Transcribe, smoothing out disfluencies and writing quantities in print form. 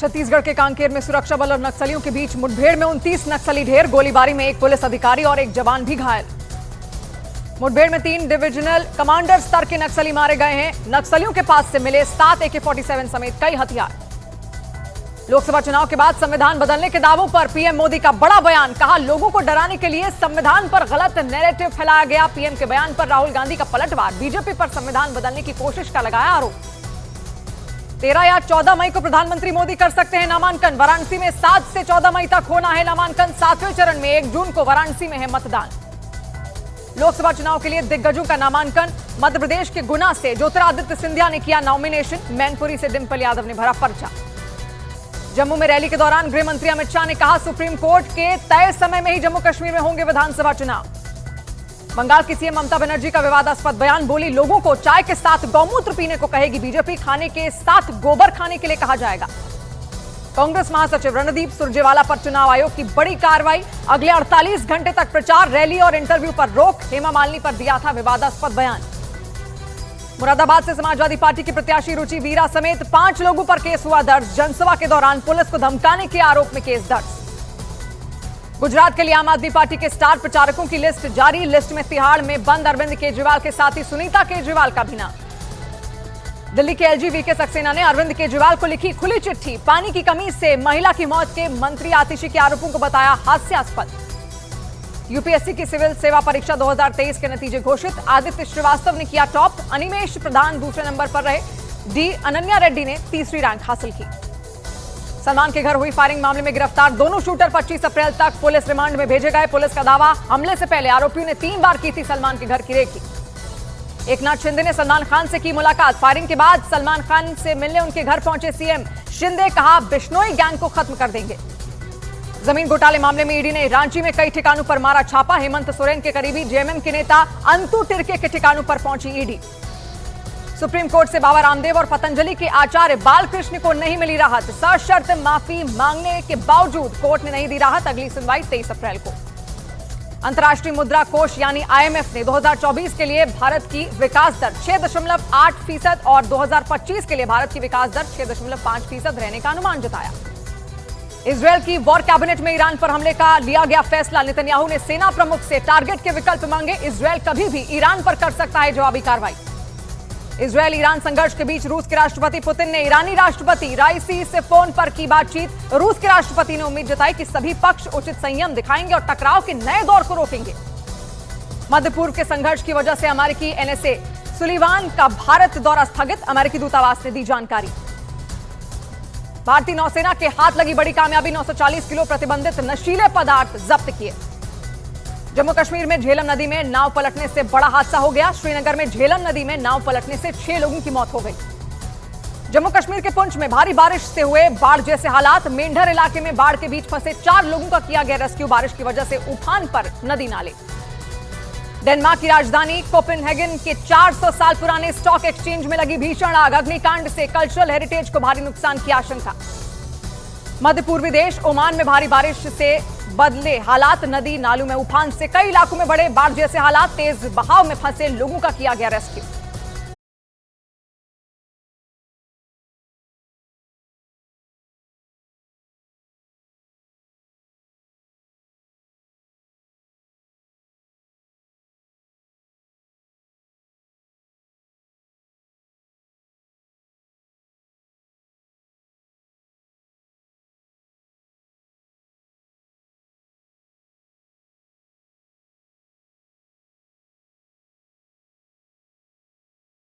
छत्तीसगढ़ के कांकेर में सुरक्षा बल और नक्सलियों के बीच मुठभेड़ में 29 नक्सली ढेर। गोलीबारी में एक पुलिस अधिकारी और एक जवान भी घायल। मुठभेड़ में 3 डिविजनल कमांडर स्तर के नक्सली मारे गए हैं। नक्सलियों के पास से मिले 7 AK-47 समेत कई हथियार। लोकसभा चुनाव के बाद संविधान बदलने के दावों पर पीएम मोदी का बड़ा बयान। कहा, लोगों को डराने के लिए संविधान पर गलत नैरेटिव फैलाया गया। पीएम के बयान पर राहुल गांधी का पलटवार। बीजेपी पर संविधान बदलने की कोशिश का लगाया आरोप। 13 या 14 मई को प्रधानमंत्री मोदी कर सकते हैं नामांकन। वाराणसी में 7 से 14 मई तक होना है नामांकन। 7वें चरण में 1 जून को वाराणसी में है मतदान। लोकसभा चुनाव के लिए दिग्गजों का नामांकन। मध्य प्रदेश के गुना से ज्योतिरादित्य सिंधिया ने किया नॉमिनेशन। मैनपुरी से डिंपल यादव ने भरा पर्चा। जम्मू में रैली के दौरान गृह मंत्री अमित शाह ने कहा, सुप्रीम कोर्ट के तय समय में ही जम्मू कश्मीर में होंगे विधानसभा चुनाव। बंगाल की सीएम ममता बनर्जी का विवादास्पद बयान। बोली, लोगों को चाय के साथ गौमूत्र पीने को कहेगी बीजेपी। खाने के साथ गोबर खाने के लिए कहा जाएगा। कांग्रेस महासचिव रणदीप सुरजेवाला पर चुनाव आयोग की बड़ी कार्रवाई। अगले 48 घंटे तक प्रचार, रैली और इंटरव्यू पर रोक। हेमा मालिनी पर दिया था विवादास्पद बयान। मुरादाबाद से समाजवादी पार्टी की प्रत्याशी रुचि वीरा समेत 5 लोगों पर केस हुआ दर्ज। जनसभा के दौरान पुलिस को धमकाने के आरोप में केस दर्ज। गुजरात के लिए आम आदमी पार्टी के स्टार प्रचारकों की लिस्ट जारी। लिस्ट में तिहाड़ में बंद अरविंद केजरीवाल के साथ ही सुनीता केजरीवाल का भी नाम। दिल्ली के एलजी वीके सक्सेना ने अरविंद केजरीवाल को लिखी खुली चिट्ठी। पानी की कमी से महिला की मौत के मंत्री आतिशी के आरोपों को बताया हास्यास्पद। यूपीएससी की सिविल सेवा परीक्षा 2023 के नतीजे घोषित। आदित्य श्रीवास्तव ने किया टॉप। अनिमेश प्रधान दूसरे नंबर पर रहे। डी अनन्या रेड्डी ने तीसरी रैंक हासिल की। सलमान के घर हुई फायरिंग मामले में गिरफ्तार दोनों शूटर 25 अप्रैल तक पुलिस रिमांड में भेजे गए। पुलिस का दावा, हमले से पहले आरोपियों ने 3 बार की थी सलमान के घर की रेकी। एकनाथ शिंदे ने सलमान खान से की मुलाकात। फायरिंग के बाद सलमान खान से मिलने उनके घर पहुंचे सीएम। शिंदे कहा, बिश्नोई गैंग को खत्म कर देंगे। जमीन घोटाले मामले में ईडी ने रांची में कई ठिकानों पर मारा छापा। हेमंत सोरेन के करीबी जेएमएम के नेता अंतु टिर्के के ठिकानों पर पहुंची ईडी। सुप्रीम कोर्ट से बाबा रामदेव और पतंजलि के आचार्य बालकृष्ण को नहीं मिली राहत। सशर्त माफी मांगने के बावजूद कोर्ट ने नहीं दी राहत। अगली सुनवाई 23 अप्रैल को। अंतर्राष्ट्रीय मुद्रा कोष यानी आईएमएफ ने 2024 के लिए भारत की विकास दर 6.8% और 2025 के लिए भारत की विकास दर 6.5% रहने का अनुमान जताया। इजरायल की वॉर कैबिनेट में ईरान पर हमले का लिया गया फैसला। नेतन्याहू ने सेना प्रमुख से टारगेट के विकल्प मांगे। इजरायल कभी भी ईरान पर कर सकता है जवाबी कार्रवाई। इजरायल ईरान संघर्ष के बीच रूस के राष्ट्रपति पुतिन ने ईरानी राष्ट्रपति राइसी से फोन पर की बातचीत। रूस के राष्ट्रपति ने उम्मीद जताई कि सभी पक्ष उचित संयम दिखाएंगे और टकराव के नए दौर को रोकेंगे। मध्य पूर्व के संघर्ष की वजह से अमेरिकी एनएसए सुलीवान का भारत दौरा स्थगित। अमेरिकी दूतावास ने दी जानकारी। भारतीय नौसेना के हाथ लगी बड़ी कामयाबी। 940 किलो प्रतिबंधित नशीले पदार्थ जब्त किए। जम्मू कश्मीर में झेलम नदी में नाव पलटने से बड़ा हादसा हो गया। श्रीनगर में झेलम नदी में नाव पलटने से 6 लोगों की मौत हो गई। जम्मू कश्मीर के पुंछ में भारी बारिश से हुए बाढ़ जैसे हालात। मेंढर इलाके में बाढ़ के बीच फंसे 4 लोगों का किया गया रेस्क्यू। बारिश की वजह से उफान पर नदी नाले। डेनमार्क की राजधानी कोपेनहेगन के 400 साल पुराने स्टॉक एक्सचेंज में लगी भीषण आग। अग्निकांड से कल्चरल हेरिटेज को भारी नुकसान की आशंका। मध्य पूर्वी देश ओमान में भारी बारिश से बदले हालात। नदी नालों में उफान से कई इलाकों में बड़े बाढ़ जैसे हालात। तेज बहाव में फंसे लोगों का किया गया रेस्क्यू।